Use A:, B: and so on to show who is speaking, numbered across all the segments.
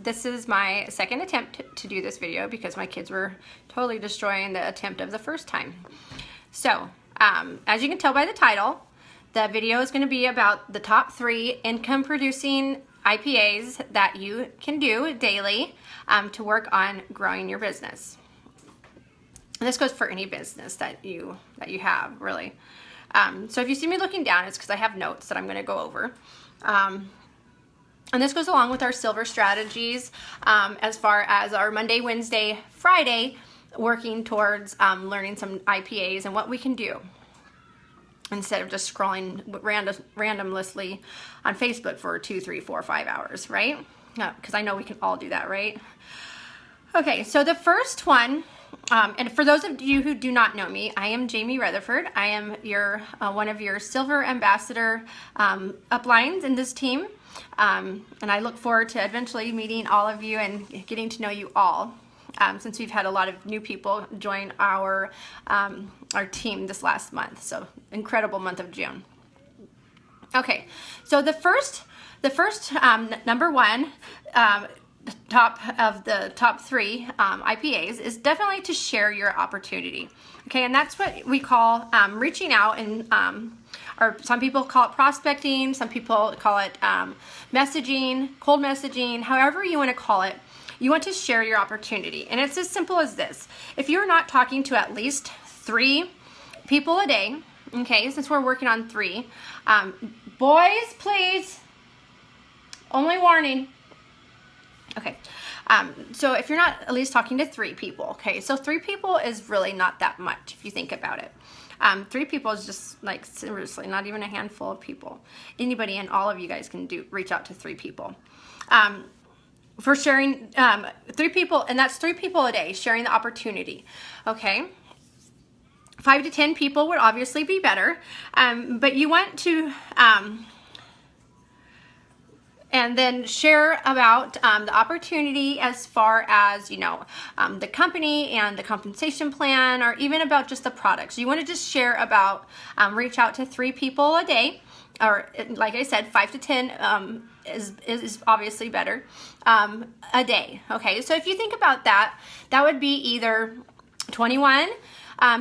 A: This is my second attempt to do this video because my kids were totally destroying the attempt of the first time. So, as you can tell by the title, the video is going to be about the top 3 income producing IPAs that you can do daily to work on growing your business. And this goes for any business that you have, really. So if you see me looking down, it's because I have notes that I'm going to go over. And this goes along with our silver strategies as far as our Monday, Wednesday, Friday, working towards learning some IPAs and what we can do instead of just scrolling randomly on Facebook for 2, 3, 4, 5 hours, right? Because I know we can all do that, right? Okay, so the first one, and for those of you who do not know me, I am Jamie Rutherford. I am one of your silver ambassador uplines in this team. And I look forward to eventually meeting all of you and getting to know you all, since we've had a lot of new people join our team this last month. So incredible month of June. Okay, so the first number one, top of the top 3 IPAs is definitely to share your opportunity. Okay, and that's what we call reaching out, and or some people call it prospecting, some people call it messaging, cold messaging, however you want to call it. You want to share your opportunity, and it's as simple as this. If you're not talking to at least 3 people a day, okay, since we're working on 3, boys, please, only warning. Okay, so if you're not at least talking to 3 people, okay, so 3 people is really not that much if you think about it. 3 people is just like seriously not even a handful of people. Anybody and all of you guys can reach out to 3 people. For sharing 3 people, and that's 3 people a day sharing the opportunity, okay? 5 to 10 people would obviously be better, but you want to and then share about the opportunity as far as, you know, the company and the compensation plan, or even about just the products. You want to just share about, reach out to 3 people a day, or like I said, 5 to 10 is obviously better a day. Okay, so if you think about that, that would be either 21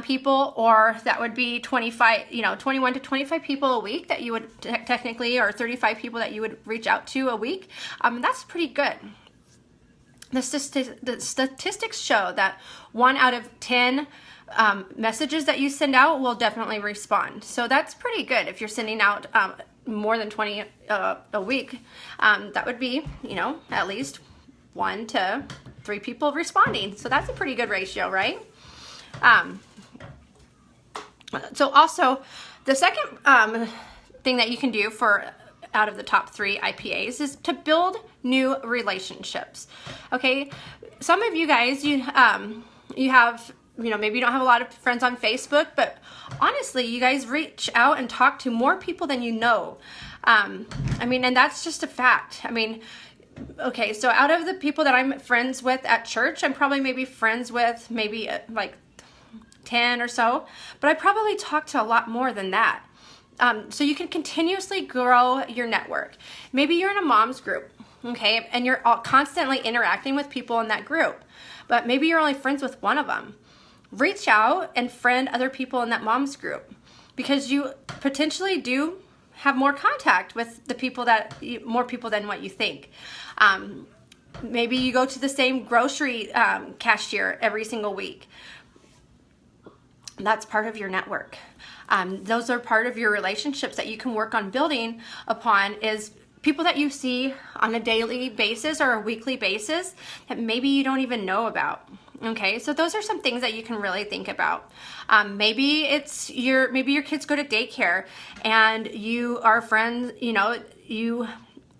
A: people, or that would be 25, 21 to 25 people a week that you would technically, or 35 people that you would reach out to a week. That's pretty good. The statistics show that 1 out of 10 messages that you send out will definitely respond. So that's pretty good. If you're sending out more than 20 a week, that would be, at least 1 to 3 people responding. So that's a pretty good ratio, right? So also, the second thing that you can do for out of the top 3 IPAs is to build new relationships. Okay, some of you guys, you have, maybe you don't have a lot of friends on Facebook, but honestly, you guys reach out and talk to more people than you know. And that's just a fact. Okay, so out of the people that I'm friends with at church, I'm probably maybe friends with maybe like 10 or so, but I probably talk to a lot more than that. So you can continuously grow your network. Maybe you're in a mom's group, okay, and you're constantly interacting with people in that group, but maybe you're only friends with one of them. Reach out and friend other people in that mom's group, because you potentially do have more contact with the people more people than what you think. Maybe you go to the same grocery cashier every single week. That's part of your network. Those are part of your relationships that you can work on building upon, is people that you see on a daily basis or a weekly basis that maybe you don't even know about. Okay, so those are some things that you can really think about. Maybe your kids go to daycare and you are friends, you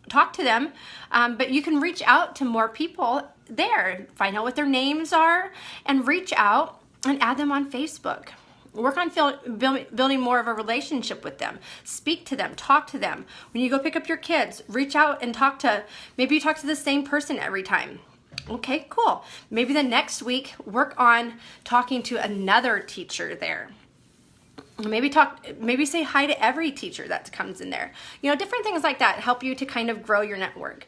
A: talk to them, but you can reach out to more people there, find out what their names are, and reach out and add them on Facebook. Work on building more of a relationship with them. Speak to them, talk to them. When you go pick up your kids, reach out and maybe you talk to the same person every time. Okay, cool. Maybe the next week, work on talking to another teacher there. Maybe say hi to every teacher that comes in there. You know, different things like that help you to kind of grow your network.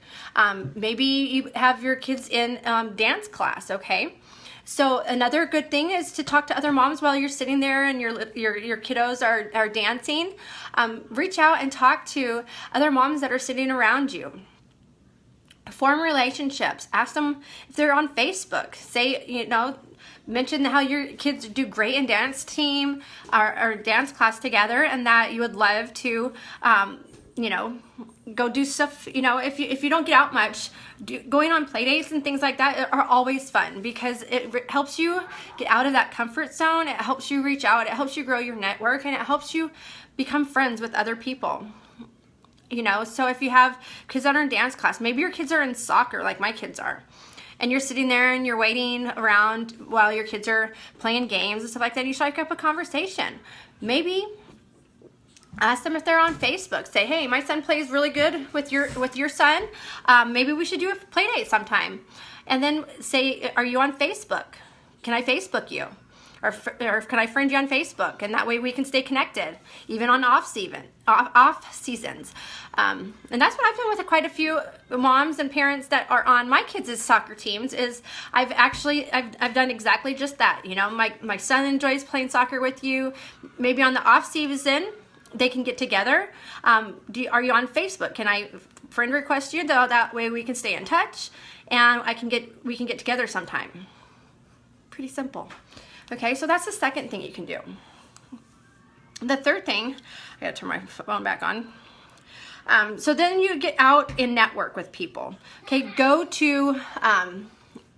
A: Maybe you have your kids in dance class, okay? So another good thing is to talk to other moms while you're sitting there and your kiddos are dancing. Reach out and talk to other moms that are sitting around you. Form relationships. Ask them if they're on Facebook. Say, you know, mention how your kids do great in dance team or dance class together, and that you would love to, you know, go do stuff. You know, if you don't get out much, going on play dates and things like that are always fun, because it helps you get out of that comfort zone. It helps you reach out. It helps you grow your network, and it helps you become friends with other people. You know, so if you have kids that are in dance class, maybe your kids are in soccer like my kids are, and you're sitting there and you're waiting around while your kids are playing games and stuff like that, and you strike up a conversation. Maybe ask them if they're on Facebook. Say, hey, my son plays really good with your son. Maybe we should do a play date sometime. And then say, are you on Facebook? Can I Facebook you? Or can I friend you on Facebook? And that way we can stay connected, even on off seasons. And that's what I've done with quite a few moms and parents that are on my kids' soccer teams. Is I've done exactly just that. You know, my son enjoys playing soccer with you. Maybe on the off season they can get together. Are you on Facebook? Can I friend request you? That way we can stay in touch, and we can get together sometime. Pretty simple. Okay, so that's the second thing you can do. The third thing, I gotta turn my phone back on. So then you get out and network with people. Okay, go to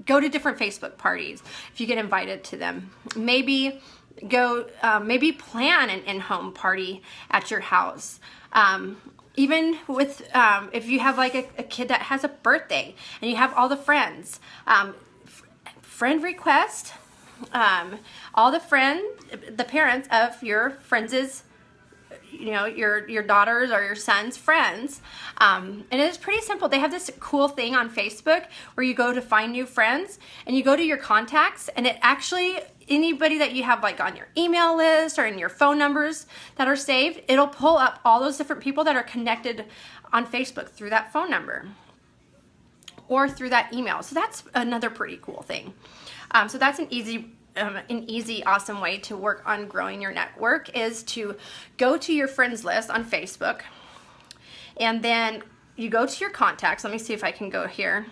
A: different Facebook parties if you get invited to them. Maybe maybe plan an in-home party at your house. Even with if you have like a kid that has a birthday and you have all the friends, friend request. All the parents of your friends' you know, your daughters or your son's friends. And it's pretty simple. They have this cool thing on Facebook where you go to find new friends, and you go to your contacts, and it actually, anybody that you have like on your email list or in your phone numbers that are saved, it'll pull up all those different people that are connected on Facebook through that phone number or through that email. So that's another pretty cool thing. So that's an easy, awesome way to work on growing your network, is to go to your friends list on Facebook, and then you go to your contacts. Let me see if I can go here.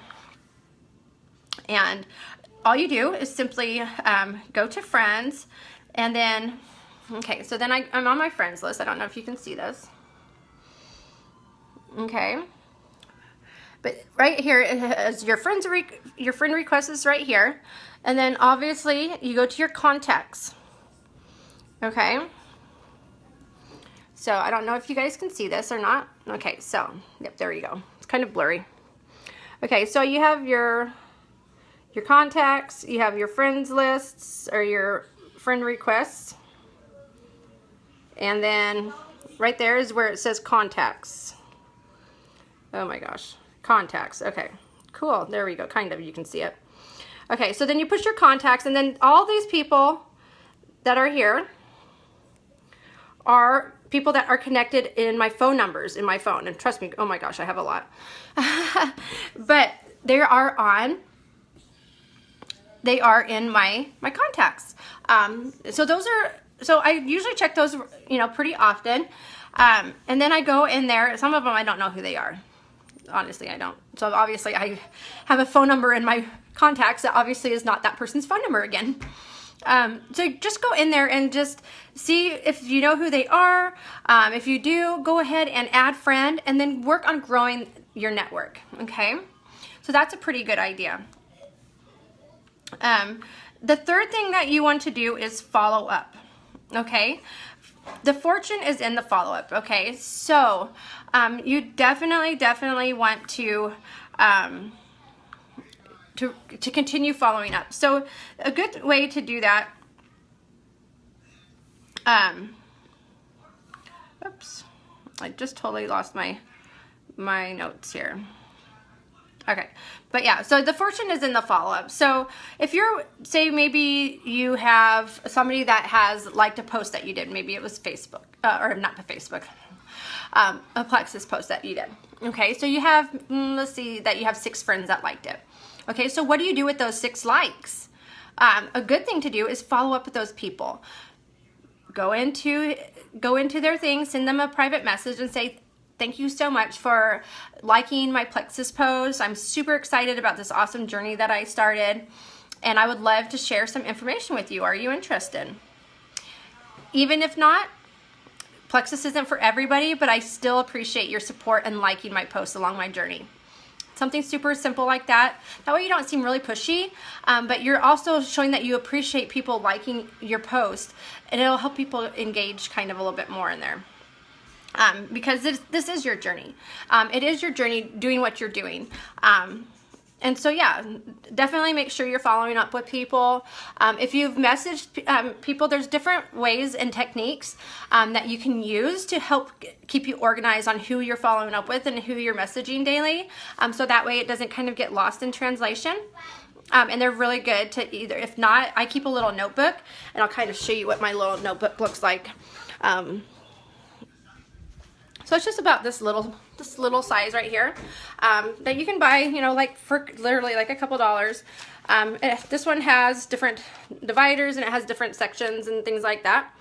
A: And all you do is simply go to friends, and then, okay, so then I'm on my friends list. I don't know if you can see this. Okay. But right here, it has your friend request is right here. And then obviously you go to your contacts. Okay. So I don't know if you guys can see this or not. Okay, so yep, there you go. It's kind of blurry. Okay, so you have your contacts, you have your friends lists or your friend requests. And then right there is where it says contacts. Oh my gosh. Contacts. Okay, cool. There we go. Kind of, you can see it. Okay, so then you push your contacts, and then all these people that are here are people that are connected in my phone numbers in my phone. And trust me, oh my gosh, I have a lot. But they are in my contacts. So I usually check those, you know, pretty often. And then I go in there. Some of them I don't know who they are. Honestly, I don't. So obviously I have a phone number in my contacts that obviously is not that person's phone number again. So just go in there and just see if you know who they are. If you do, go ahead and add friend, and then work on growing your network. Okay, so that's a pretty good idea. The third thing that you want to do is follow up. Okay, the fortune is in the follow-up. Okay, so you definitely want to continue following up. So a good way to do that, oops, I just totally lost my notes here. Okay, but yeah, so the fortune is in the follow-up. So if you're, say maybe you have somebody that has liked a post that you did, maybe it was Facebook, or not Facebook, a Plexus post that you did. Okay, so you have, let's see, that you have 6 friends that liked it. Okay, so what do you do with those 6 likes? A good thing to do is follow up with those people. Go into their thing, send them a private message and say, thank you so much for liking my Plexus post. I'm super excited about this awesome journey that I started, and I would love to share some information with you. Are you interested? Even if not, Plexus isn't for everybody, but I still appreciate your support and liking my posts along my journey. Something super simple like that. That way you don't seem really pushy, but you're also showing that you appreciate people liking your post, and it'll help people engage kind of a little bit more in there. Because this is your journey. It is your journey doing what you're doing. And so yeah, definitely make sure you're following up with people. If you've messaged people, there's different ways and techniques that you can use to help keep you organized on who you're following up with and who you're messaging daily. So that way it doesn't kind of get lost in translation. And they're really good to either, if not, I keep a little notebook, and I'll kind of show you what my little notebook looks like. So it's just about this little size right here that you can buy, you know, like for literally like a couple dollars. This one has different dividers and it has different sections and things like that.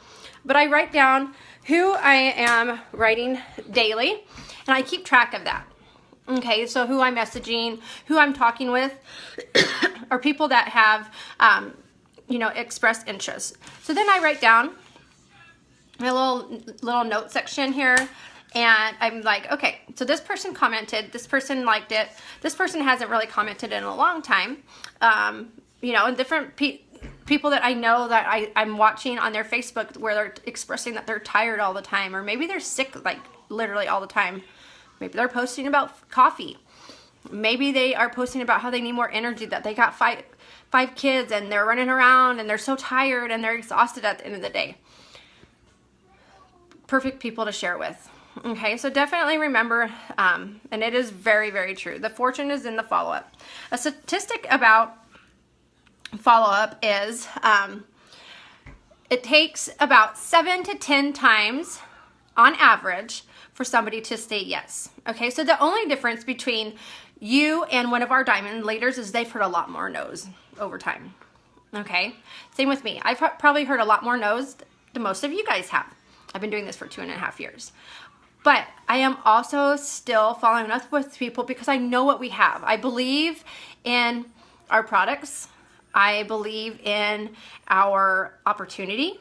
A: But I write down who I am writing daily, and I keep track of that. Okay, so who I'm messaging, who I'm talking with, or people that have, you know, expressed interest. So then I write down my little note section here. And I'm like, okay, so this person commented, this person liked it, this person hasn't really commented in a long time, you know, and different people that I know that I'm watching on their Facebook where they're expressing that they're tired all the time, or maybe they're sick like literally all the time. Maybe they're posting about coffee. Maybe they are posting about how they need more energy, that they got five kids and they're running around and they're so tired and they're exhausted at the end of the day. Perfect people to share with. Okay, so definitely remember, and it is very, very true, the fortune is in the follow-up. A statistic about follow-up is it takes about 7 to 10 times on average for somebody to say yes. Okay, so the only difference between you and one of our diamond leaders is they've heard a lot more no's over time. Okay, same with me. I've probably heard a lot more no's than most of you guys have. I've been doing this for 2.5 years. But I am also still following up with people because I know what we have. I believe in our products. I believe in our opportunity.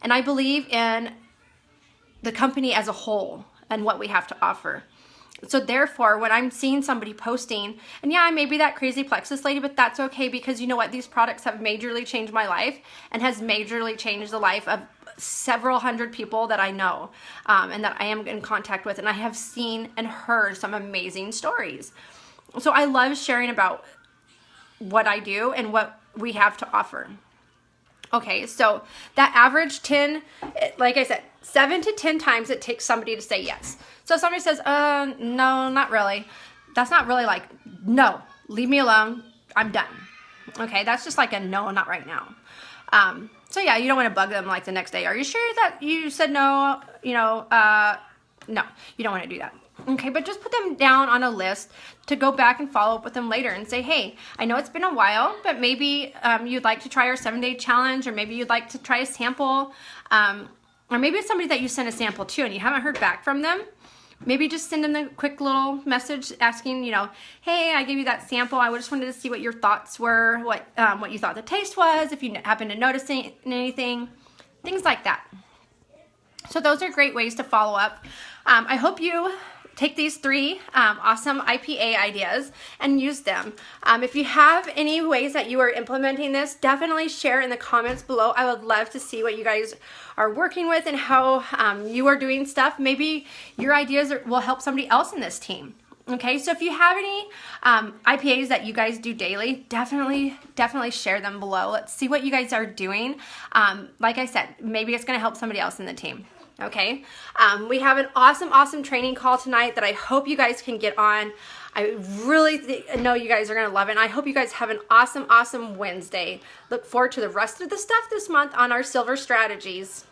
A: And I believe in the company as a whole and what we have to offer. So therefore, when I'm seeing somebody posting, and yeah, I may be that crazy Plexus lady, but that's okay, because you know what? These products have majorly changed my life and has majorly changed the life of several hundred people that I know and that I am in contact with, and I have seen and heard some amazing stories. So I love sharing about what I do and what we have to offer. Okay, so that average 10, like I said, 7 to 10 times it takes somebody to say yes. So if somebody says, no, not really. That's not really like, no, leave me alone, I'm done. Okay, that's just like a no, not right now. So yeah, you don't want to bug them like the next day. Are you sure that you said no? You know, no, you don't want to do that. Okay, but just put them down on a list to go back and follow up with them later and say, hey, I know it's been a while, but maybe you'd like to try our 7-day challenge, or maybe you'd like to try a sample, or maybe it's somebody that you sent a sample to and you haven't heard back from them. Maybe just send them a quick little message asking, you know, hey, I gave you that sample. I just wanted to see what your thoughts were, what you thought the taste was, if you happen to notice anything, things like that. So those are great ways to follow up. I hope you take these 3 awesome IPA ideas and use them. If you have any ways that you are implementing this, definitely share in the comments below. I would love to see what you guys are working with and how you are doing stuff. Maybe your ideas will help somebody else in this team. Okay, so if you have any IPAs that you guys do daily, definitely share them below. Let's see what you guys are doing. Like I said, maybe it's going to help somebody else in the team. Okay, we have an awesome training call tonight that I hope you guys can get on. I really know you guys are going to love it. And I hope you guys have an awesome Wednesday. Look forward to the rest of the stuff this month on our silver strategies.